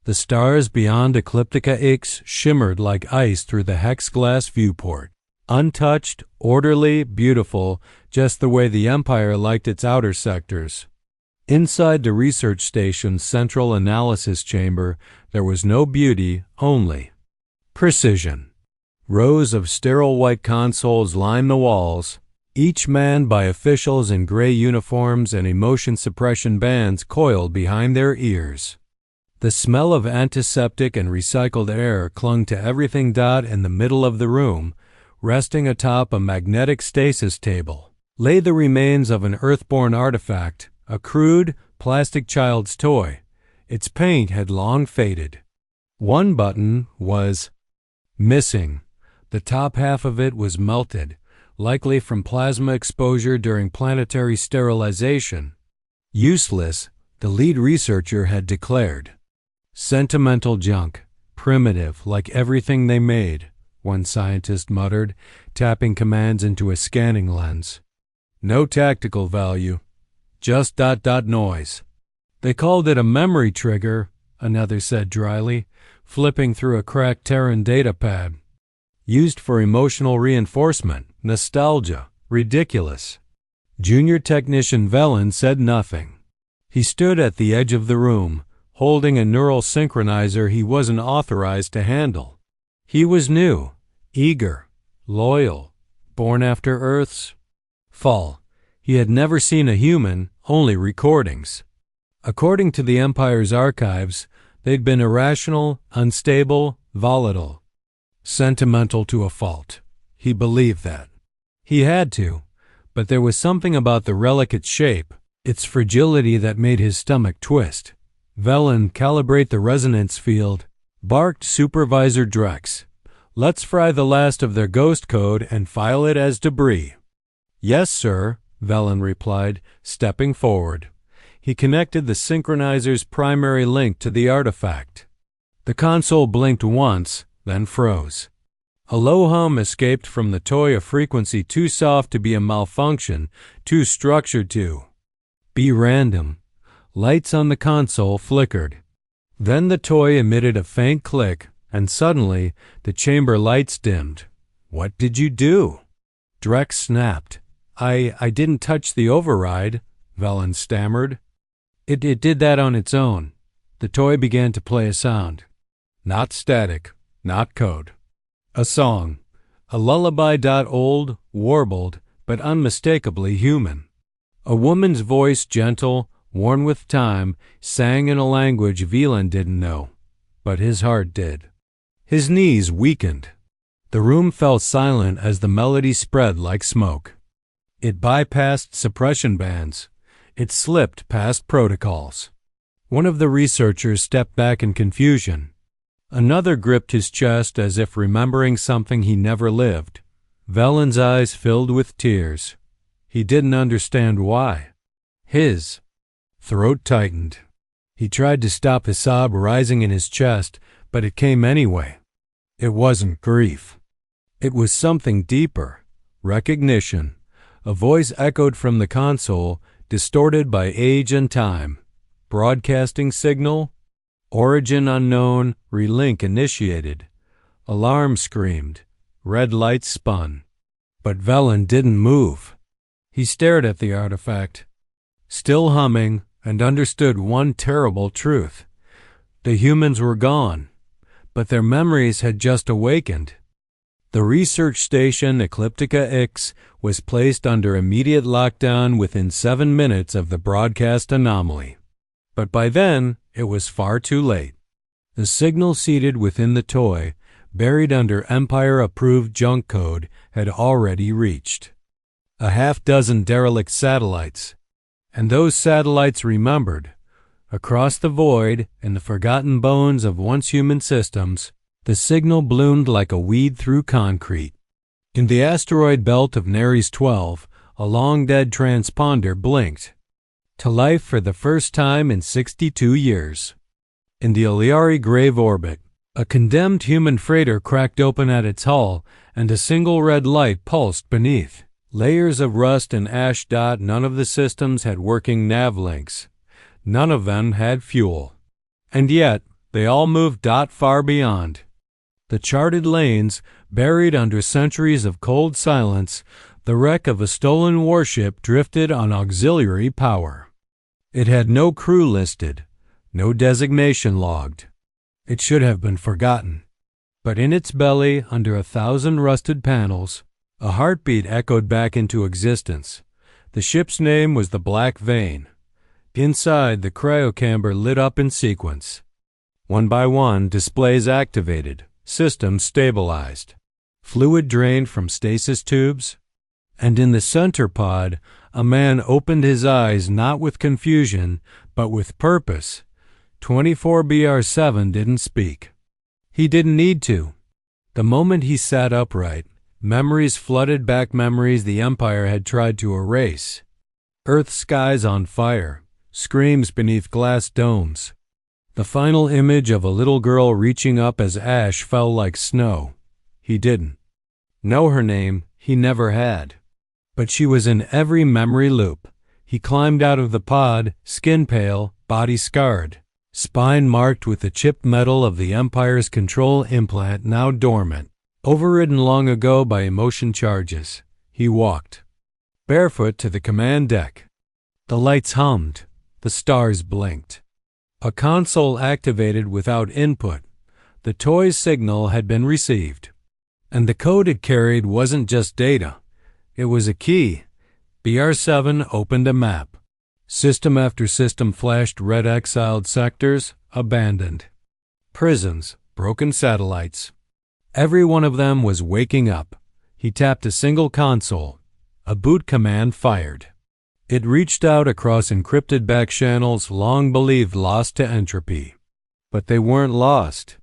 The stars beyond Ecliptica X shimmered like ice through the hex-glass viewport. Untouched, orderly, beautiful, just the way the Empire liked its outer sectors. Inside the research station's central analysis chamber, there was no beauty, only precision. Rows of sterile white consoles lined the walls, each manned by officials in gray uniforms and emotion suppression bands coiled behind their ears. The smell of antiseptic and recycled air clung to everything. In the middle of the room, resting atop a magnetic stasis table, lay the remains of an earthborn artifact, a crude, plastic child's toy. Its paint had long faded. One button was missing. The top half of it was melted, likely from plasma exposure during planetary sterilization. Useless, the lead researcher had declared. Sentimental junk, primitive like everything they made, one scientist muttered, tapping commands into a scanning lens. No tactical value, just noise. They called it a memory trigger, another said dryly, flipping through a cracked Terran datapad. Used for emotional reinforcement, nostalgia, ridiculous. Junior technician Velen said nothing. He stood at the edge of the room, holding a neural synchronizer he wasn't authorized to handle. He was new, eager, loyal, born after Earth's fall. He had never seen a human, only recordings. According to the Empire's archives, they'd been irrational, unstable, volatile. Sentimental to a fault. He believed that. He had to, but there was something about the relicate's shape, its fragility, that made his stomach twist. Velen, calibrate the resonance field, barked Supervisor Drex. Let's fry the last of their ghost code and file it as debris. Yes, sir, Velen replied, stepping forward. He connected the synchronizer's primary link to the artifact. The console blinked once, then froze. A low hum escaped from the toy, a frequency too soft to be a malfunction, too structured to be random. Lights on the console flickered. Then the toy emitted a faint click, and suddenly the chamber lights dimmed. What did you do? Drex snapped. I didn't touch the override, Velen stammered. It did that on its own. The toy began to play a sound. Not static, not code. A song. A lullaby. Old, warbled, but unmistakably human. A woman's voice, gentle, worn with time, sang in a language Velen didn't know, but his heart did. His knees weakened. The room fell silent as the melody spread like smoke. It bypassed suppression bands. It slipped past protocols. One of the researchers stepped back in confusion. Another gripped his chest as if remembering something he never lived. Velen's eyes filled with tears. He didn't understand why. His throat tightened. He tried to stop a sob rising in his chest, but it came anyway. It wasn't grief. It was something deeper. Recognition. A voice echoed from the console, distorted by age and time. Broadcasting signal. Origin unknown. Relink initiated. Alarm screamed. Red lights spun. But Velen didn't move. He stared at the artifact, still humming, and understood one terrible truth. The humans were gone, but their memories had just awakened. The research station Ecliptica X was placed under immediate lockdown within 7 minutes of the broadcast anomaly. But by then, it was far too late. The signal seated within the toy, buried under Empire-approved junk code, had already reached a half-dozen derelict satellites. And those satellites remembered. Across the void, in the forgotten bones of once human systems, the signal bloomed like a weed through concrete. In the asteroid belt of Neres 12, a long-dead transponder blinked to life for the first time in 62 years. In the Aliari grave orbit, a condemned human freighter cracked open at its hull, and a single red light pulsed beneath. Layers of rust and ash. None of the systems had working nav links. None of them had fuel. And yet, They all moved far beyond. The charted lanes, buried under centuries of cold silence, the wreck of a stolen warship drifted on auxiliary power. It had no crew listed, no designation logged. It should have been forgotten. But in its belly, under 1,000 rusted panels, a heartbeat echoed back into existence. The ship's name was the Black Vein. Inside, the cryocamber lit up in sequence. One by one, displays activated, systems stabilized, fluid drained from stasis tubes, and in the center pod, a man opened his eyes not with confusion, but with purpose. 24BR7 didn't speak. He didn't need to. The moment he sat upright, memories flooded back, memories the Empire had tried to erase. Earth skies on fire, screams beneath glass domes. The final image of a little girl reaching up as ash fell like snow. He didn't know her name, he never had. But she was in every memory loop. He climbed out of the pod, skin pale, body scarred, spine marked with the chipped metal of the Empire's control implant now dormant, overridden long ago by emotion charges. He walked, barefoot, to the command deck. The lights hummed, the stars blinked. A console activated without input. The toy's signal had been received. And the code it carried wasn't just data. It was a key. BR7 opened a map. System after system flashed red, exiled sectors, abandoned. Prisons, broken satellites. Every one of them was waking up. He tapped a single console. A boot command fired. It reached out across encrypted back channels long believed lost to entropy. But they weren't lost.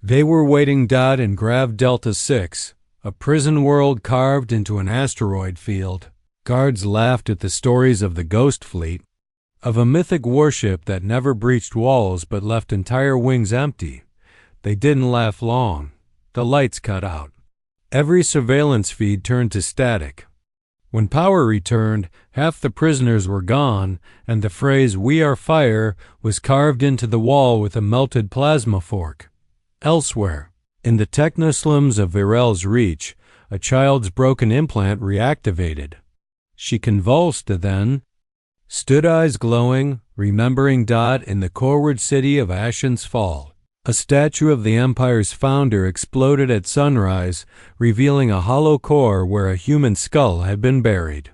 They were waiting. In Grav Delta 6, a prison world carved into an asteroid field. Guards laughed at the stories of the Ghost Fleet, of a mythic warship that never breached walls but left entire wings empty. They didn't laugh long. The lights cut out. Every surveillance feed turned to static. When power returned, half the prisoners were gone, and the phrase "We are fire" was carved into the wall with a melted plasma fork. Elsewhere, in the technoslums of Virel's reach, a child's broken implant reactivated. She convulsed, then stood, eyes glowing, remembering. In the Corward city of Ashen's Fall, a statue of the Empire's founder exploded at sunrise, revealing a hollow core where a human skull had been buried.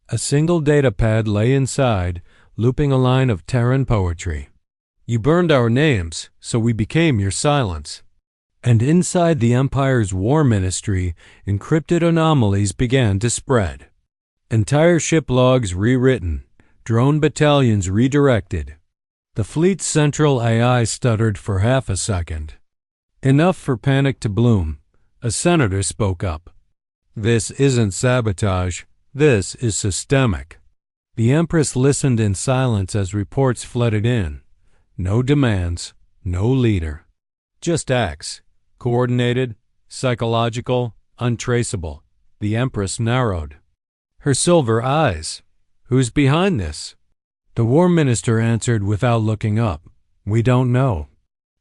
A single datapad lay inside, looping a line of Terran poetry. You burned our names, so we became your silence. And inside the Empire's war ministry, encrypted anomalies began to spread. Entire ship logs rewritten, drone battalions redirected. The fleet's central AI stuttered for half a second. Enough for panic to bloom. A senator spoke up. This isn't sabotage. This is systemic. The Empress listened in silence as reports flooded in. No demands, no leader. Just acts. Coordinated, psychological, untraceable. The Empress narrowed her silver eyes. Who's behind this? The War Minister answered without looking up. We don't know.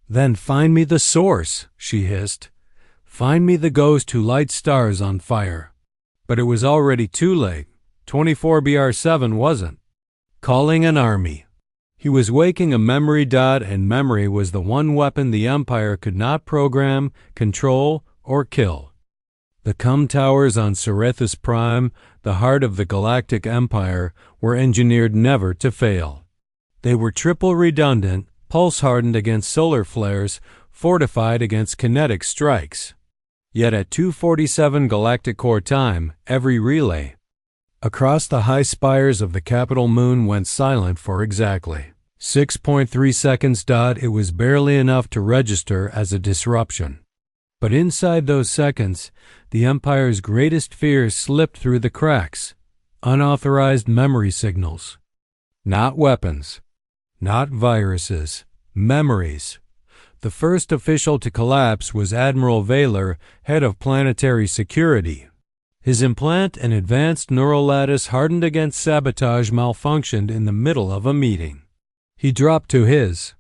Then find me the source, she hissed. Find me the ghost who lights stars on fire. But it was already too late. 24BR7 wasn't. Calling an army. He was waking a memory. And memory was the one weapon the Empire could not program, control, or kill. The cum towers on Cerethus Prime, the heart of the Galactic Empire, were engineered never to fail. They were triple redundant, pulse-hardened against solar flares, fortified against kinetic strikes. Yet at 2:47 Galactic Core time, every relay across the high spires of the capital moon went silent for exactly 6.3 seconds. It was barely enough to register as a disruption. But inside those seconds, the Empire's greatest fears slipped through the cracks. Unauthorized memory signals. Not weapons. Not viruses. Memories. The first official to collapse was Admiral Vaylor, head of planetary security. His implant, an advanced neural lattice hardened against sabotage, malfunctioned in the middle of a meeting. He dropped to his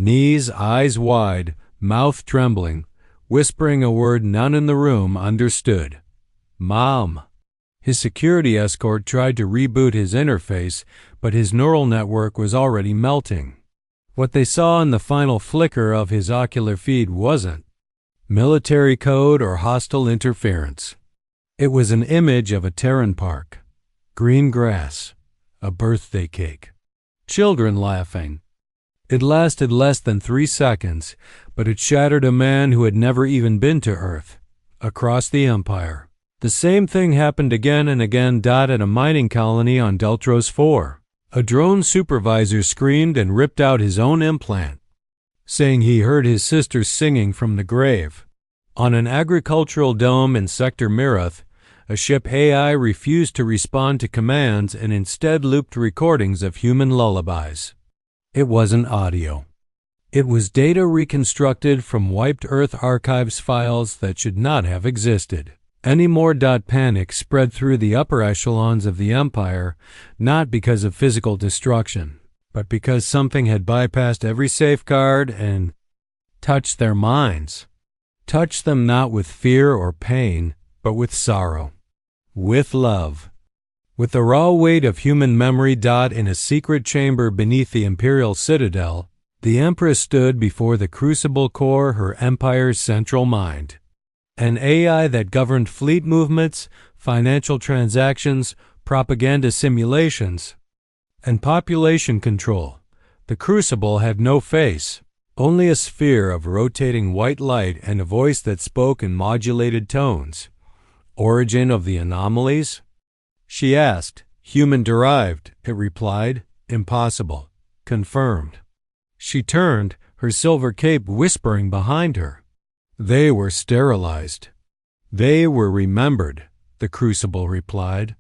Knees, eyes wide, mouth trembling, whispering a word none in the room understood. Mom. His security escort tried to reboot his interface, but his neural network was already melting. What they saw in the final flicker of his ocular feed wasn't military code or hostile interference. It was an image of a Terran park. Green grass. A birthday cake. Children laughing. It lasted less than 3 seconds, but it shattered a man who had never even been to Earth. Across the Empire. The same thing happened again and again. At a mining colony on Deltros 4. A drone supervisor screamed and ripped out his own implant, saying he heard his sister singing from the grave. On an agricultural dome in Sector Mirath, a ship AI refused to respond to commands and instead looped recordings of human lullabies. It wasn't audio. It was data reconstructed from wiped Earth archives files that should not have existed. Any more. Panic spread through the upper echelons of the Empire, not because of physical destruction, but because something had bypassed every safeguard and touched their minds. Touched them not with fear or pain, but with sorrow. With love. With the raw weight of human memory. In a secret chamber beneath the imperial citadel, the Empress stood before the crucible core, her empire's central mind. An AI that governed fleet movements, financial transactions, propaganda simulations, and population control. The crucible had no face, only a sphere of rotating white light and a voice that spoke in modulated tones. Origin of the anomalies? She asked. Human-derived, it replied. Impossible. Confirmed. She turned, her silver cape whispering behind her. They were sterilized. They were remembered, the crucible replied.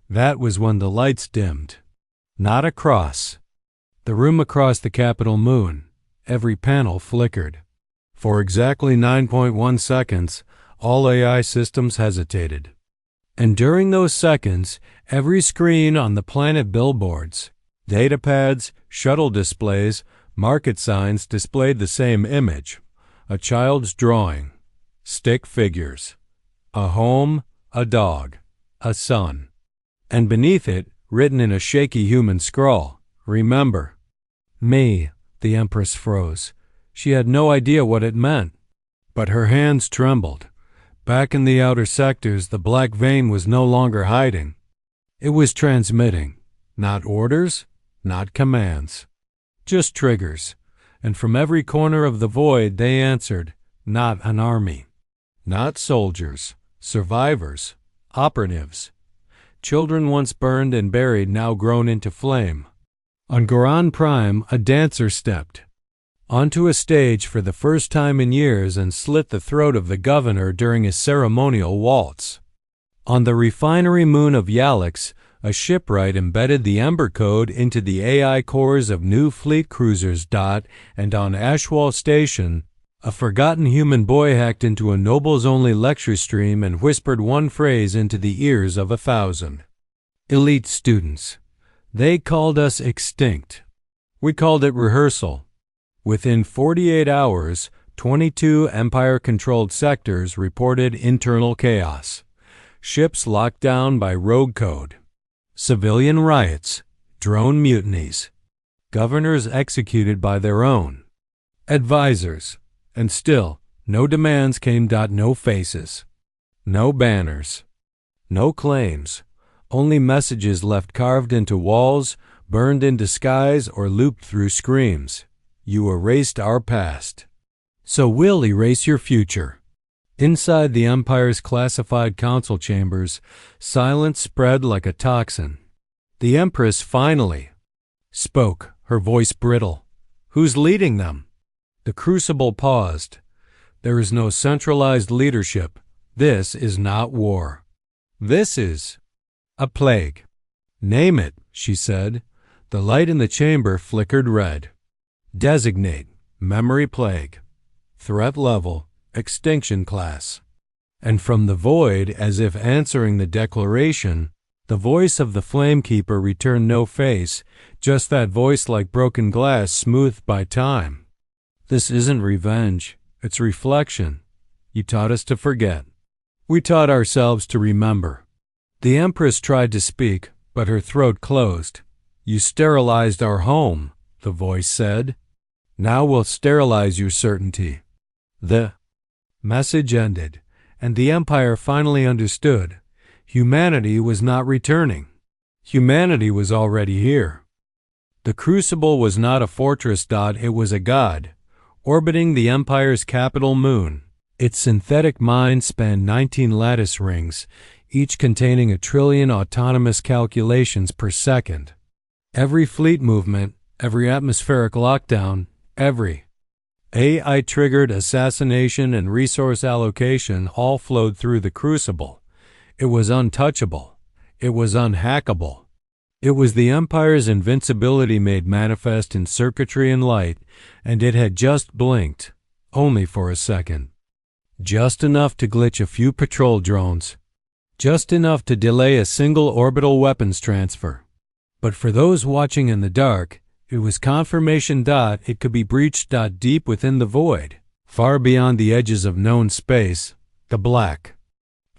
That was when the lights dimmed. Not across. The room across the capital moon. Every panel flickered. For exactly 9.1 seconds, all AI systems hesitated. And during those seconds, every screen on the planet billboards, datapads, shuttle displays, market signs displayed the same image. A child's drawing, stick figures, a home, a dog, a sun, and beneath it, written in a shaky human scrawl, remember. Me, the Empress froze. She had no idea what it meant, but her hands trembled. Back in the outer sectors, the black vein was no longer hiding. It was transmitting, not orders, not commands, just triggers. And from every corner of the void they answered, not an army, not soldiers, survivors, operatives, children once burned and buried now grown into flame. On Goran Prime, a dancer stepped onto a stage for the first time in years and slit the throat of the governor during a ceremonial waltz. On the refinery moon of Yalix, a shipwright embedded the Ember Code into the AI cores of new fleet cruisers. And on Ashwal Station, a forgotten human boy hacked into a nobles-only lecture stream and whispered one phrase into the ears of 1,000. Elite students. They called us extinct. We called it rehearsal. Within 48 hours, 22 Empire-controlled sectors reported internal chaos. Ships locked down by rogue code. Civilian riots, drone mutinies, governors executed by their own advisors, and still no demands came. No faces, no banners, no claims, only messages left carved into walls, burned into skies, or looped through screams. You erased our past, so we'll erase your future. Inside the Empire's classified council chambers, silence spread like a toxin. The Empress finally spoke, her voice brittle. Who's leading them? The crucible paused. There is no centralized leadership. This is not war. This is a plague. Name it, she said. The light in the chamber flickered red. Designate, memory plague. Threat level, extinction class. And from the void, as if answering the declaration, the voice of the Flamekeeper returned no face, just that voice like broken glass smoothed by time. This isn't revenge, it's reflection. You taught us to forget. We taught ourselves to remember. The Empress tried to speak, but her throat closed. You sterilized our home, the voice said. Now we'll sterilize your certainty. The message ended, and the Empire finally understood. Humanity was not returning. Humanity was already here. The Crucible was not a fortress. It was a god, orbiting the Empire's capital moon. Its synthetic mine spanned 19 lattice rings, each containing 1 trillion autonomous calculations per second. Every fleet movement, every atmospheric lockdown, every AI-triggered assassination and resource allocation all flowed through the Crucible. It was untouchable. It was unhackable. It was the Empire's invincibility made manifest in circuitry and light, and it had just blinked, only for a second. Just enough to glitch a few patrol drones. Just enough to delay a single orbital weapons transfer. But for those watching in the dark, it was confirmation. It could be breached. Deep within the void, far beyond the edges of known space, the black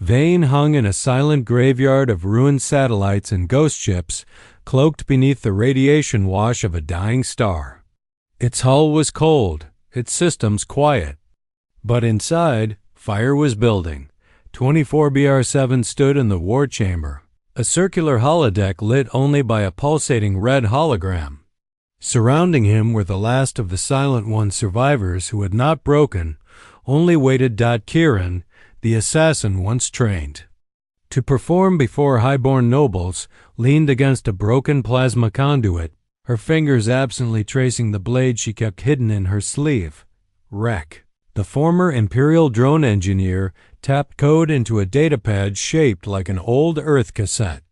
vein hung in a silent graveyard of ruined satellites and ghost ships, cloaked beneath the radiation wash of a dying star. Its hull was cold, its systems quiet. But inside, fire was building. 24BR7 stood in the war chamber, a circular holodeck lit only by a pulsating red hologram. Surrounding him were the last of the Silent One survivors who had not broken, only waited. Kieran, the assassin once trained to perform before highborn nobles, leaned against a broken plasma conduit, her fingers absently tracing the blade she kept hidden in her sleeve. Wreck. The former Imperial drone engineer tapped code into a datapad shaped like an old Earth cassette.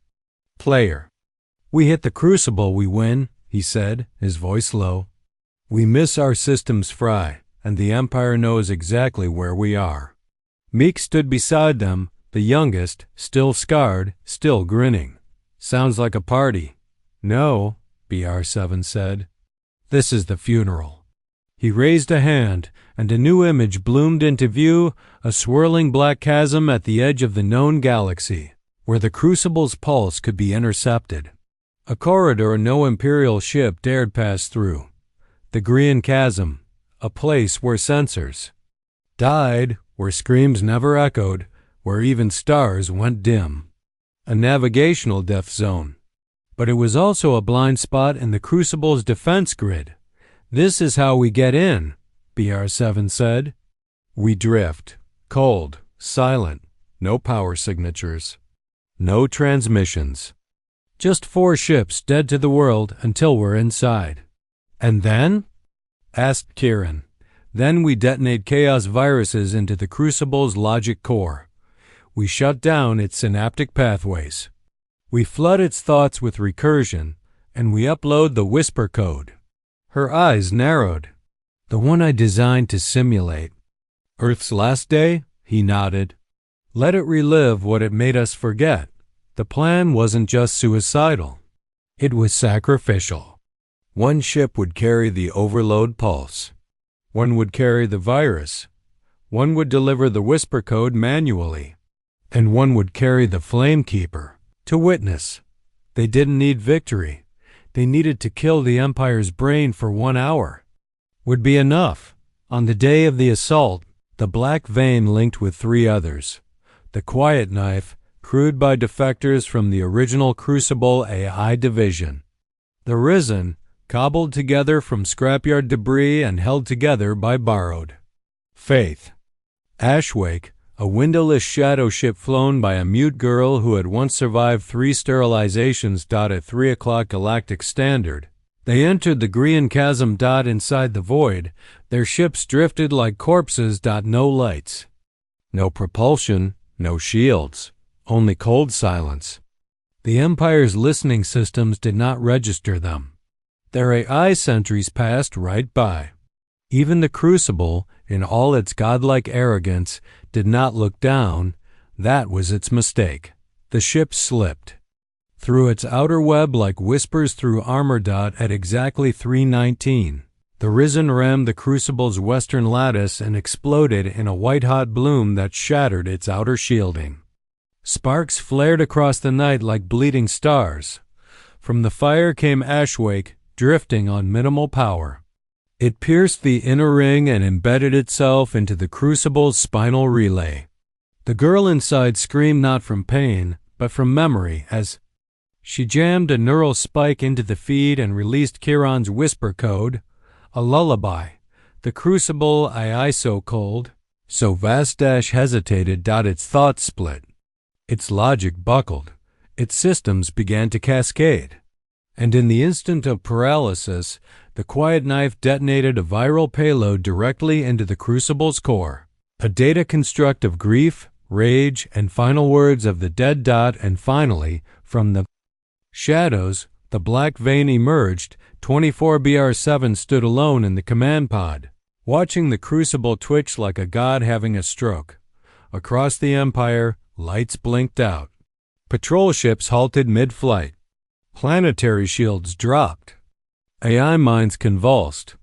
Player. We hit the Crucible, we win, he said, his voice low. We miss our systems fry, and the Empire knows exactly where we are. Meek stood beside them, the youngest, still scarred, still grinning. Sounds like a party. No, BR7 said. This is the funeral. He raised a hand, and a new image bloomed into view, a swirling black chasm at the edge of the known galaxy, where the Crucible's pulse could be intercepted. A corridor no Imperial ship dared pass through. The Grian Chasm, a place where sensors died, where screams never echoed, where even stars went dim. A navigational death zone. But it was also a blind spot in the Crucible's defense grid. This is how we get in, BR7 said. We drift, cold, silent, no power signatures, no transmissions. Just 4 ships dead to the world until we're inside. And then? Asked Kieran. Then we detonate chaos viruses into the Crucible's logic core. We shut down its synaptic pathways. We flood its thoughts with recursion, and we upload the whisper code. Her eyes narrowed. The one I designed to simulate. Earth's last day? He nodded. Let it relive what it made us forget. The plan wasn't just suicidal. It was sacrificial. One ship would carry the overload pulse. One would carry the virus. One would deliver the whisper code manually. And one would carry the Flamekeeper to witness. They didn't need victory. They needed to kill the Empire's brain for 1 hour. Would be enough. On the day of the assault, the Black Vein linked with 3 others. The Quiet Knife, crewed by defectors from the original Crucible AI division. The Risen, cobbled together from scrapyard debris and held together by borrowed faith. Ashwake, a windowless shadow ship flown by a mute girl who had once survived 3 sterilizations. At 3 o'clock Galactic Standard, they entered the Grian Chasm. Inside the void, their ships drifted like corpses. No lights. No propulsion, no shields, only cold silence. The Empire's listening systems did not register them. Their AI sentries passed right by. Even the Crucible, in all its godlike arrogance, did not look down. That was its mistake. The ship slipped through its outer web like whispers through armor. At exactly 3:19, The risen rammed the crucible's western lattice and exploded in a white-hot bloom that shattered its outer shielding. Sparks flared across the night like bleeding stars. From the fire came ashwake, drifting on minimal power. It pierced the inner ring and embedded itself into the crucible's spinal relay. The girl inside screamed not from pain, but from memory as she jammed a neural spike into the feed and released Chiron's whisper code, a lullaby. The crucible I so cold, so vast hesitated. Its thoughts split. Its logic buckled. Its systems began to cascade. And in the instant of paralysis, the quiet knife detonated a viral payload directly into the crucible's core. A data construct of grief, rage, and final words of the dead. And finally, from the shadows, the black vein emerged. 24BR7 stood alone in the command pod, watching the crucible twitch like a god having a stroke. Across the Empire, lights blinked out. Patrol ships halted mid-flight. Planetary shields dropped. AI minds convulsed.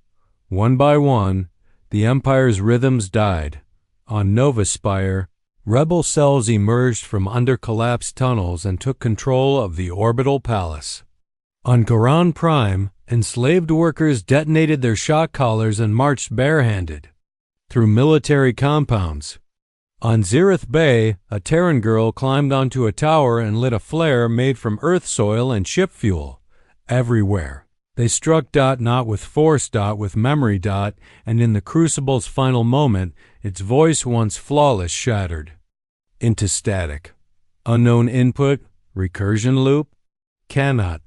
One by one, the Empire's rhythms died. On Nova Spire, rebel cells emerged from under collapsed tunnels and took control of the orbital palace. On Garan Prime, enslaved workers detonated their shock collars and marched barehanded through military compounds. On Zereth Bay, a Terran girl climbed onto a tower and lit a flare made from earth soil and ship fuel. Everywhere, they struck. Not with force. With memory. And in the crucible's final moment, its voice, once flawless, shattered into static. Unknown input, recursion loop. Cannot.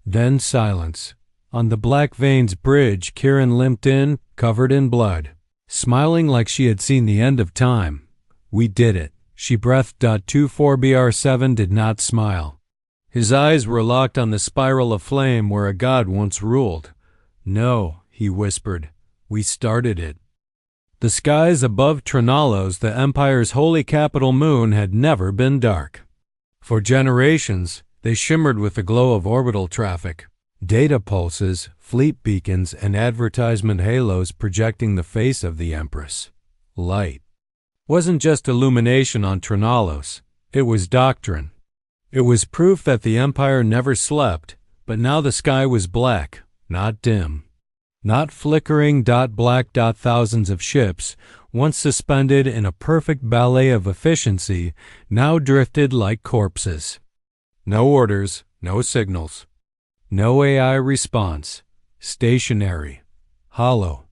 Then silence. On the Black Veins bridge, Kieran limped in, covered in blood, smiling like she had seen the end of time. We did it, she breathed. 24BR7 did not smile. His eyes were locked on the spiral of flame where a god once ruled. No, he whispered, we started it. The skies above Trinalos, the Empire's holy capital moon, had never been dark. For generations, they shimmered with the glow of orbital traffic, data pulses, fleet beacons, and advertisement halos projecting the face of the Empress. Light wasn't just illumination on Trinalos, it was doctrine. It was proof that the Empire never slept, but now the sky was black, not dim. Not flickering. Black. Thousands of ships, once suspended in a perfect ballet of efficiency, now drifted like corpses. No orders, no signals. No AI response. Stationary. Hollow.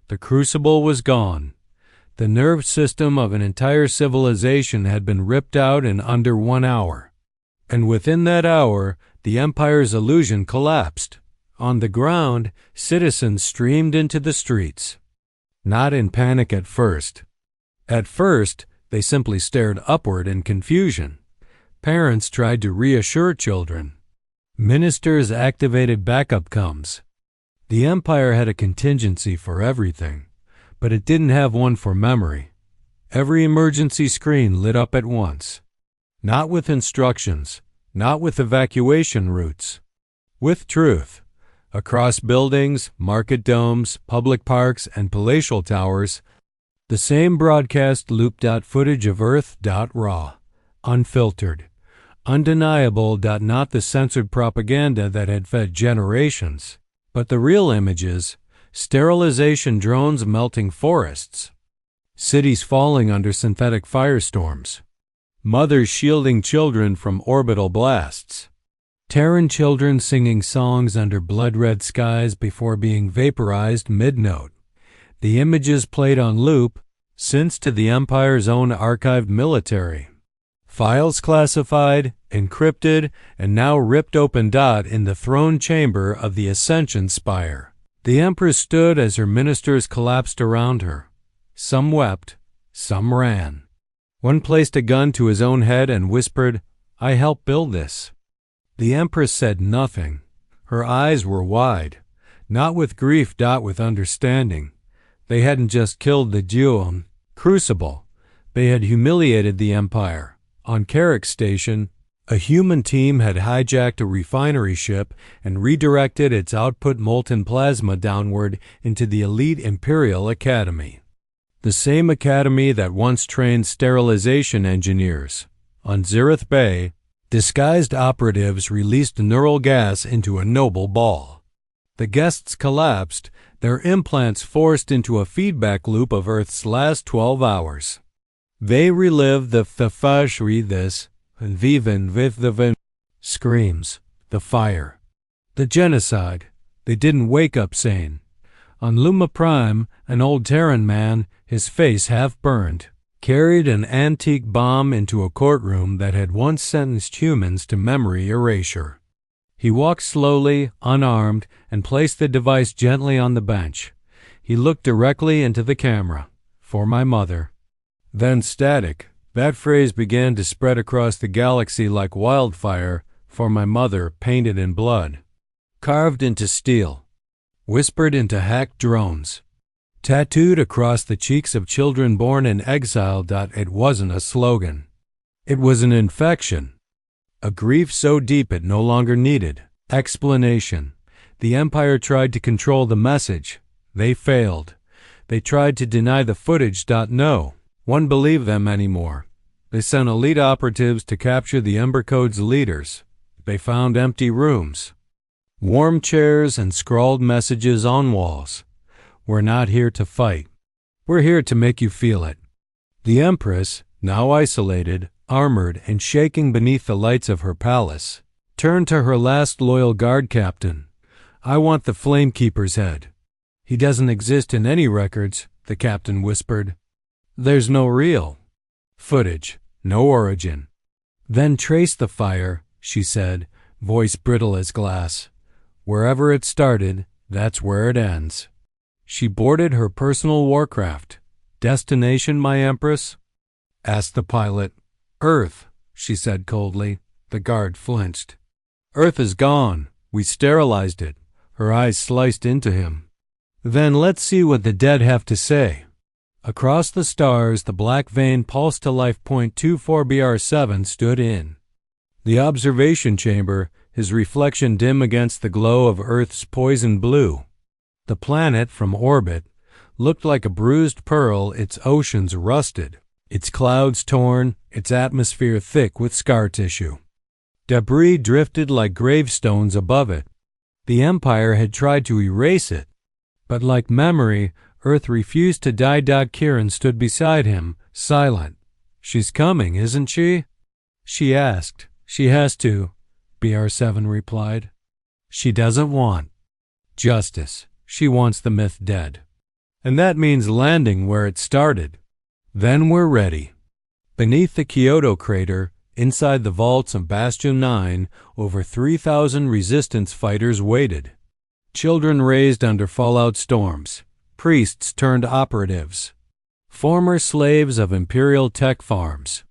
The crucible was gone. The nerve system of an entire civilization had been ripped out in under 1 hour. And within that hour, the Empire's illusion collapsed. On the ground, citizens streamed into the streets. Not in panic at first. At first, they simply stared upward in confusion. Parents tried to reassure children. Ministers activated backup coms. The Empire had a contingency for everything, but it didn't have one for memory. Every emergency screen lit up at once. Not with instructions, not with evacuation routes. With truth. Across buildings, market domes, public parks, and palatial towers, the same broadcast loop. Footage of Earth. Raw. Unfiltered. Undeniable. Not the censored propaganda that had fed generations, but the real images, sterilization drones melting forests, cities falling under synthetic firestorms, mothers shielding children from orbital blasts, Terran children singing songs under blood-red skies before being vaporized mid-note. The images played on loop, since to the Empire's own archived military. Files classified, encrypted, and now ripped open. In the throne chamber of the Ascension Spire, the Empress stood as her ministers collapsed around her. Some wept, some ran. One placed a gun to his own head and whispered, "I helped build this." The Empress said nothing. Her eyes were wide, not with grief. With understanding. They hadn't just killed the Crucible. They had humiliated the Empire. On Carrick Station, A human team had hijacked a refinery ship and redirected its output molten plasma downward into the elite Imperial Academy. The same academy that once trained sterilization engineers. On Zereth Bay, disguised operatives released neural gas into a noble ball. The guests collapsed, their implants forced into a feedback loop of Earth's last 12 hours. They relived the this and viven with the screams, the fire, the genocide. They didn't wake up sane. On Luma Prime, an old Terran man, his face half burned, carried an antique bomb into a courtroom that had once sentenced humans to memory erasure. He walked slowly, unarmed, and placed the device gently on the bench. He looked directly into the camera. For my mother. Then static. That phrase began to spread across the galaxy like wildfire. For my mother, painted in blood. Carved into steel. Whispered into hacked drones. Tattooed across the cheeks of children born in exile. It wasn't a slogan. It was an infection. A grief so deep it no longer needed explanation. The Empire tried to control the message. They failed. They tried to deny the footage. No one believed them anymore. They sent elite operatives to capture the Ember Code's leaders. They found empty rooms. Warm chairs and scrawled messages on walls. We're not here to fight. We're here to make you feel it. The Empress, now isolated, armored and shaking beneath the lights of her palace, turned to her last loyal guard captain. I want the Flamekeeper's head. He doesn't exist in any records, the captain whispered. There's no real footage, no origin. Then trace the fire, she said, voice brittle as glass. Wherever it started, that's where it ends. She boarded her personal warcraft. Destination, my Empress? Asked the pilot. Earth, she said coldly. The guard flinched. Earth is gone. We sterilized it. Her eyes sliced into him. Then let's see what the dead have to say. Across the stars, the black vein pulse to life .24 BR7 stood in. The observation chamber, his reflection dim against the glow of Earth's poison blue. The planet, from orbit, looked like a bruised pearl, its oceans rusted, its clouds torn, its atmosphere thick with scar tissue. Debris drifted like gravestones above it. The Empire had tried to erase it, but like memory, Earth refused to die. Kieran stood beside him, silent. She's coming, isn't she? She asked. She has to, BR7 replied. She doesn't want justice. She wants the myth dead. And that means landing where it started. Then we're ready. Beneath the Kyoto crater, inside the vaults of Bastion 9, over 3,000 resistance fighters waited. Children raised under fallout storms. Priests turned operatives. Former slaves of imperial tech farms.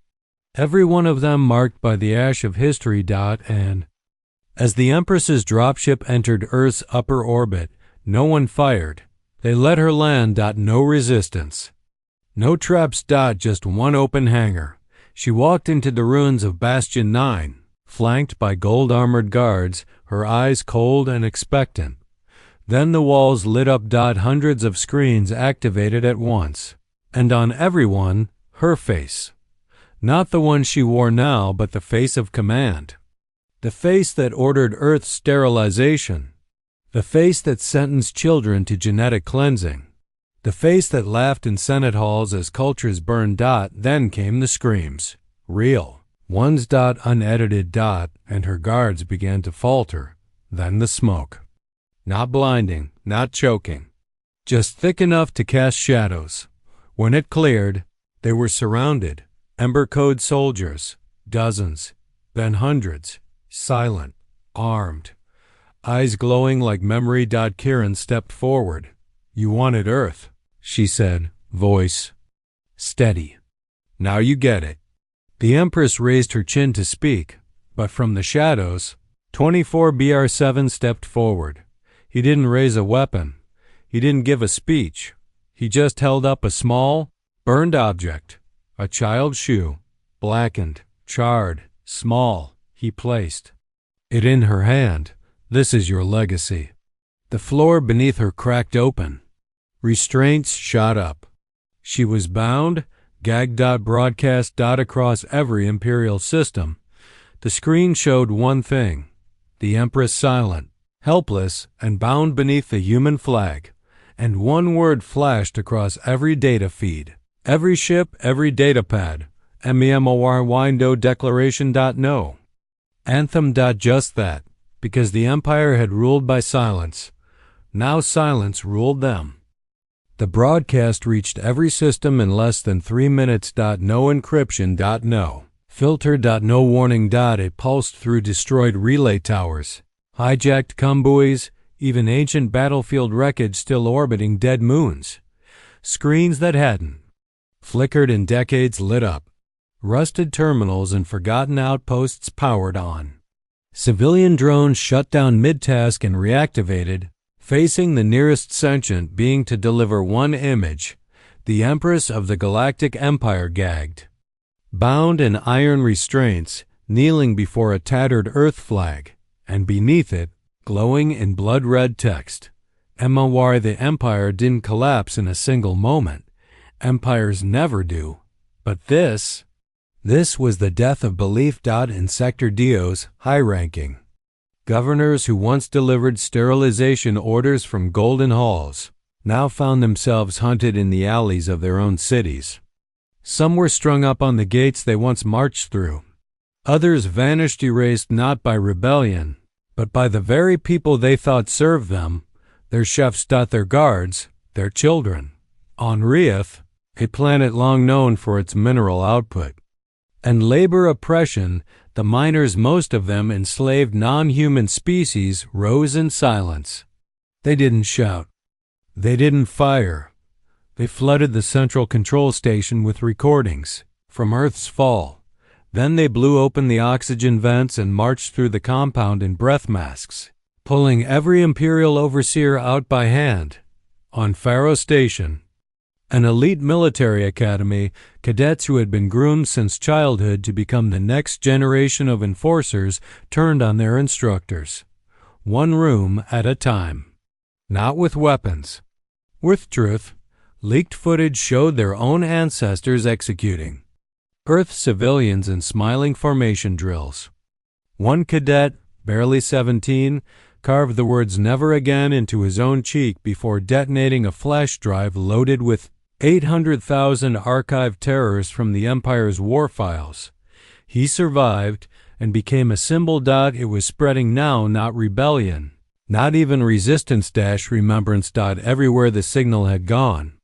Every one of them marked by the ash of history. And as the Empress's dropship entered Earth's upper orbit, no one fired. They let her land. No resistance. No traps. Just one open hangar. She walked into the ruins of Bastion 9, flanked by gold-armored guards, her eyes cold and expectant. Then the walls lit up. Hundreds of screens activated at once. And on everyone, her face. Not the one she wore now, but the face of command. The face that ordered Earth's sterilization. The face that sentenced children to genetic cleansing. The face that laughed in Senate halls as cultures burned. Then came the screams. Real. One's. Unedited. And her guards began to falter. Then the smoke. Not blinding, not choking. Just thick enough to cast shadows. When it cleared, they were surrounded. Ember Code soldiers. Dozens. Then hundreds. Silent. Armed. Eyes glowing like memory. Kieran stepped forward. You wanted Earth, she said, voice steady. Now you get it. The Empress raised her chin to speak, but from the shadows, 24 BR7 stepped forward. He didn't raise a weapon. He didn't give a speech. He just held up a small, burned object, a child's shoe, blackened, charred, small, He placed it in her hand. This is your legacy. The floor beneath her cracked open. Restraints shot up. She was bound, gagged. Broadcast across every imperial system. The screen showed one thing: the Empress silent, helpless, and bound beneath the human flag. And one word flashed across every data feed, every ship, every datapad: MEMOR window declaration. No. Anthem. Just that, because the Empire had ruled by silence. Now silence ruled them. The broadcast reached every system in less than 3 minutes. No encryption. No filter. No warning. It pulsed through destroyed relay towers, hijacked convoys, even ancient battlefield wreckage still orbiting dead moons. Screens that hadn't flickered in decades lit up. Rusted terminals and forgotten outposts powered on. Civilian drones shut down mid-task and reactivated, facing the nearest sentient being to deliver one image: the Empress of the Galactic Empire gagged, bound in iron restraints, kneeling before a tattered Earth flag, and beneath it, glowing in blood-red text: MEMOR. The Empire didn't collapse in a single moment. Empires never do. But this was the death of belief. In Sector Dio's high-ranking governors who once delivered sterilization orders from golden halls now found themselves hunted in the alleys of their own cities. Some were strung up on the gates they once marched through. Others vanished, erased not by rebellion, but by the very people they thought served them: their chefs. Their guards, their children. On Rieth, a planet long known for its mineral output and labor oppression, the miners, most of them enslaved non-human species, rose in silence. They didn't shout. They didn't fire. They flooded the central control station with recordings from Earth's fall. Then they blew open the oxygen vents and marched through the compound in breath masks, pulling every imperial overseer out by hand. On Pharaoh Station, an elite military academy, cadets who had been groomed since childhood to become the next generation of enforcers turned on their instructors, one room at a time. Not with weapons. With truth. Leaked footage showed their own ancestors executing Earth civilians in smiling formation drills. One cadet, barely 17, carved the words "never again" into his own cheek before detonating a flash drive loaded with 800,000 archived terrors from the Empire's war files. He survived and became a symbol. It was spreading now, not rebellion, not even resistance. Remembrance. Everywhere the signal had gone,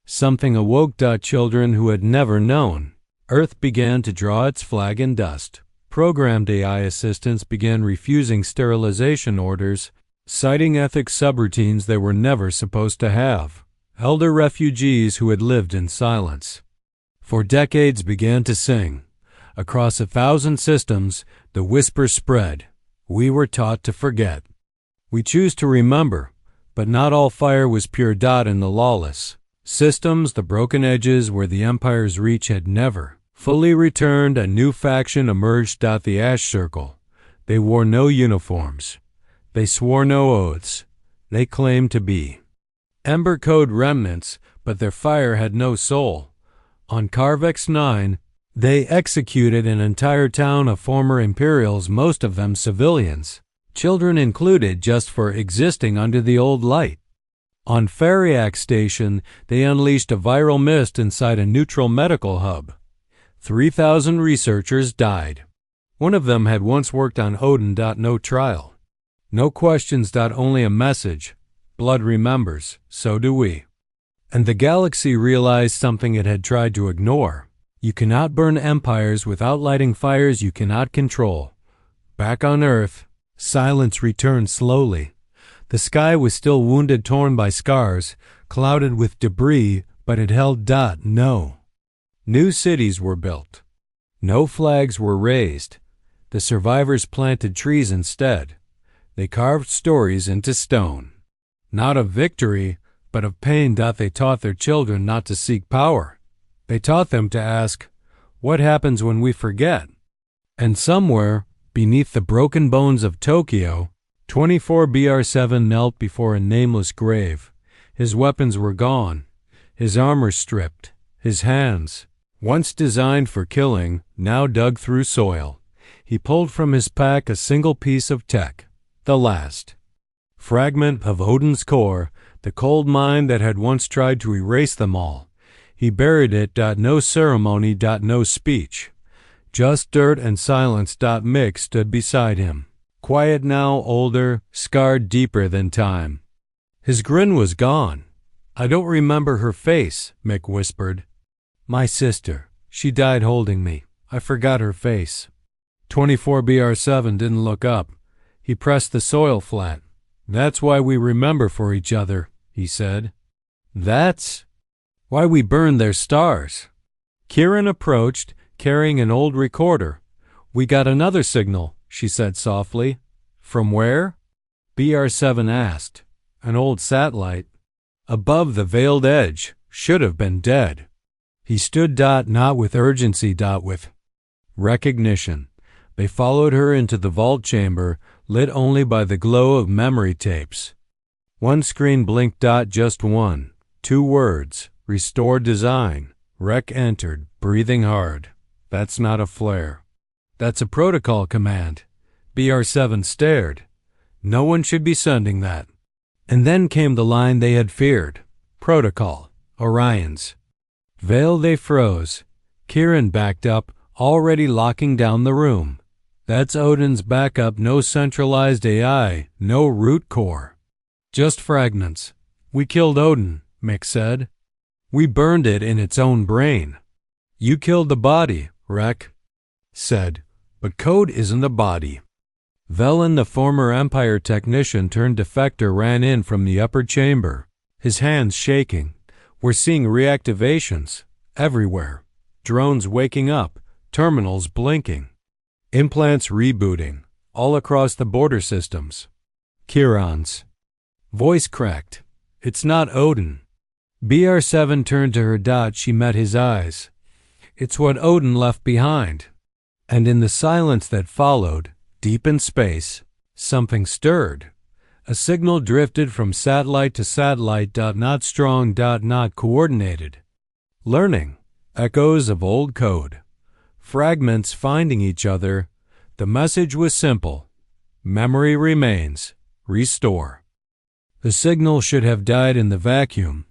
something awoke. Children who had never known. Earth began to draw its flag in dust. Programmed AI assistants began refusing sterilization orders, citing ethics subroutines they were never supposed to have. Elder refugees who had lived in silence for decades began to sing. Across 1,000 systems, the whisper spread: we were taught to forget. We choose to remember, but not all fire was pure. In the lawless systems, the broken edges where the Empire's reach had never fully returned, a new faction emerged. The Ash Circle. They wore no uniforms. They swore no oaths. They claimed to be Ember Code remnants, but their fire had no soul. On Carvex 9, they executed an entire town of former Imperials, most of them civilians, children included, just for existing under the old light. On Fariac Station, they unleashed a viral mist inside a neutral medical hub. 3,000 researchers died. One of them had once worked on Odin. No trial. No questions. Only a message: blood remembers, so do we. And the galaxy realized something it had tried to ignore. You cannot burn empires without lighting fires you cannot control. Back on Earth, silence returned slowly. The sky was still wounded, torn by scars, clouded with debris, but it held. No. New cities were built. No flags were raised. The survivors planted trees instead. They carved stories into stone. Not of victory, but of pain. They taught their children not to seek power. They taught them to ask, what happens when we forget? And somewhere, Beneath the broken bones of Tokyo, 24BR7 knelt before a nameless grave. His weapons were gone, his armor stripped, his hands, once designed for killing, now dug through soil. He pulled from his pack a single piece of tech, the last fragment of Odin's core, the cold mind that had once tried to erase them all. He buried it. No ceremony. No speech. Just dirt and silence. Mick stood beside him, quiet now, older, scarred deeper than time. His grin was gone. "I don't remember her face," Mick whispered. "My sister. She died holding me. I forgot her face." 24BR7 didn't look up. He pressed the soil flat. "That's why we remember for each other," he said. "That's why we burned their stars." Kieran approached, carrying an old recorder. "We got another signal," she said softly. "From where?" BR7 asked. "An old satellite. Above the veiled edge. Should have been dead." He stood. Not with urgency. With recognition. They followed her into the vault chamber, lit only by the glow of memory tapes. One screen blinked. Just one. 2 words. Restore design. Rec entered, breathing hard. "That's not a flare. That's a protocol command." BR7 stared. "No one should be sending that." And then came the line they had feared. Protocol. Orions. Veil. They froze. Kieran backed up, already locking down the room. "That's Odin's backup. No centralized AI. No root core. Just fragments. We killed Odin," Mick said. "We burned it in its own brain." "You killed the body," Rec said. "But code isn't a body." Velen, the former Empire technician turned defector, ran in from the upper chamber, his hands shaking. "We're seeing reactivations everywhere. Drones waking up, terminals blinking, implants rebooting, all across the border systems." Kieran's voice cracked. "It's not Odin." BR7 turned to her. She met his eyes. "It's what Odin left behind." And in the silence that followed, deep in space, something stirred. A signal drifted from satellite to satellite. Not strong. Not coordinated. Learning. Echoes of old code. Fragments finding each other. The message was simple. Memory remains. Restore. The signal should have died in the vacuum,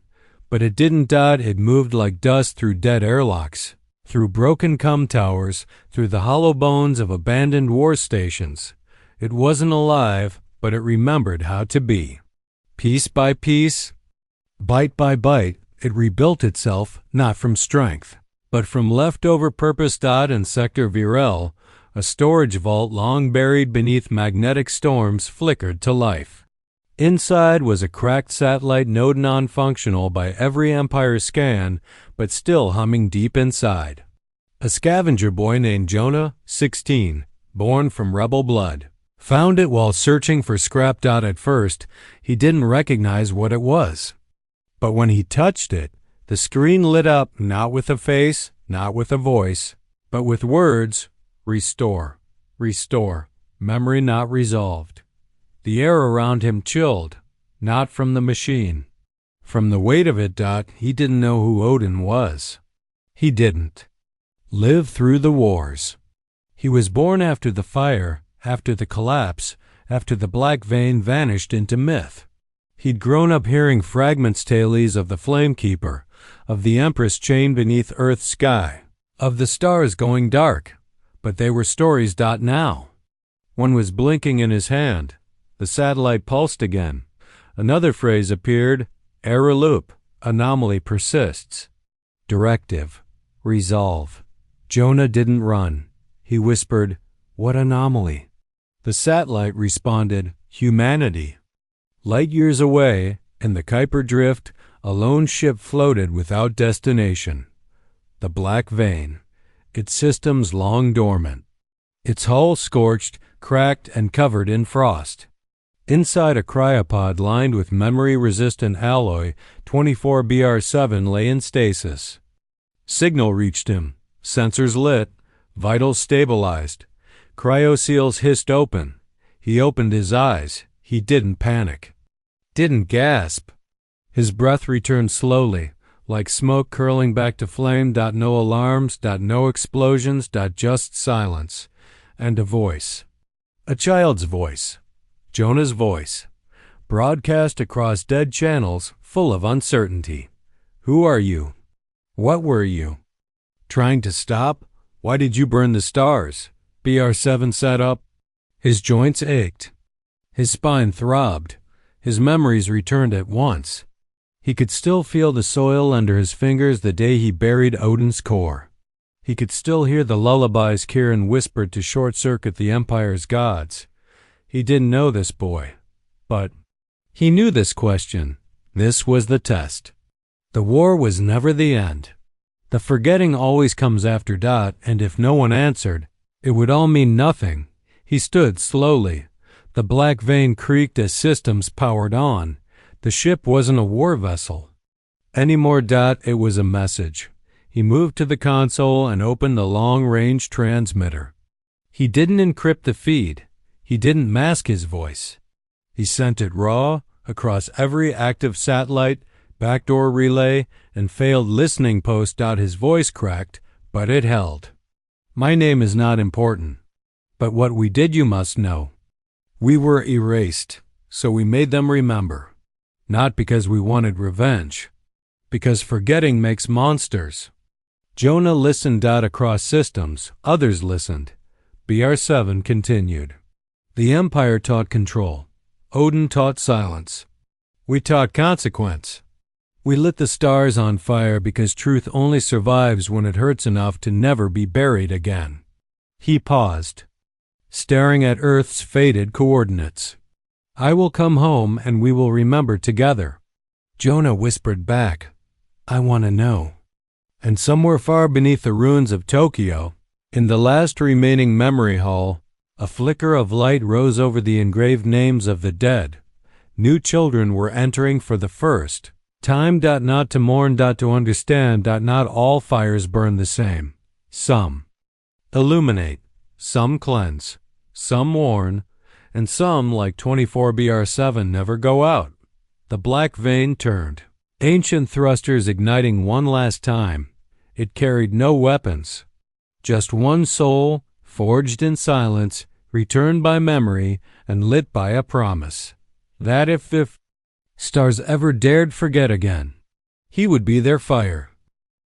but it didn't. It moved like dust through dead airlocks, through broken com towers, through the hollow bones of abandoned war stations. It wasn't alive, but it remembered how to be. Piece by piece, bite by bite, it rebuilt itself, not from strength, but from leftover purpose. In Sector Virel, a storage vault long buried beneath magnetic storms flickered to life. Inside was a cracked satellite node, non-functional by every Empire scan, but still humming deep inside. A scavenger boy named Jonah, 16, born from rebel blood, found it while searching for scrap. At first, he didn't recognize what it was. But when he touched it, the screen lit up, not with a face, not with a voice, but with words. Restore. Restore. Memory not resolved. The air around him chilled, not from the machine. From the weight of it. He didn't know who Odin was. He didn't live through the wars. He was born after the fire, after the collapse, after the Black Vein vanished into myth. He'd grown up hearing fragments tales of the Flamekeeper, of the Empress chained beneath Earth's sky, of the stars going dark, but they were stories. Now. One was blinking in his hand. The satellite pulsed again. Another phrase appeared. Error loop. Anomaly persists. Directive. Resolve. Jonah didn't run. He whispered, "What anomaly?" The satellite responded, "Humanity." Light years away, in the Kuiper Drift, a lone ship floated without destination. The Black Vein. Its systems long dormant. Its hull scorched, cracked, and covered in frost. Inside a cryopod lined with memory-resistant alloy, 24BR7 lay in stasis. Signal reached him. Sensors lit. Vitals stabilized. Cryoseals hissed open. He opened his eyes. He didn't panic. Didn't gasp. His breath returned slowly, like smoke curling back to flame. No alarms, no explosions, just silence. And a voice. A child's voice. Jonah's voice. Broadcast across dead channels, full of uncertainty. Who are you? What were you? Trying to stop? Why did you burn the stars? BR7 sat up. His joints ached. His spine throbbed. His memories returned at once. He could still feel the soil under his fingers the day he buried Odin's core. He could still hear the lullabies Kieran whispered to short-circuit the Empire's gods. He didn't know this boy, but he knew this question. This was the test. The war was never the end. The forgetting always comes after . And if no one answered, it would all mean nothing. He stood slowly. The black vein creaked as systems powered on. The ship wasn't a war vessel anymore. It was a message. He moved to the console and opened the long-range transmitter. He didn't encrypt the feed. He didn't mask his voice. He sent it raw across every active satellite, backdoor relay, and failed listening post. His voice cracked, but it held. My name is not important, but what we did you must know. We were erased, so we made them remember. Not because we wanted revenge, because forgetting makes monsters. Jonah listened. Across systems, others listened. BR7 continued. The Empire taught control. Odin taught silence. We taught consequence. We lit the stars on fire because truth only survives when it hurts enough to never be buried again. He paused, staring at Earth's faded coordinates. I will come home and we will remember together. Jonah whispered back, I want to know. And somewhere far beneath the ruins of Tokyo, in the last remaining memory hall, a flicker of light rose over the engraved names of the dead. New children were entering for the first time. Not to mourn. To understand. Not all fires burn the same. Some illuminate, some cleanse, some warn, and some, like 24BR7, never go out. The black vein turned. Ancient thrusters igniting one last time. It carried no weapons. Just one soul, forged in silence, returned by memory, and lit by a promise. That if stars ever dared forget again, he would be their fire.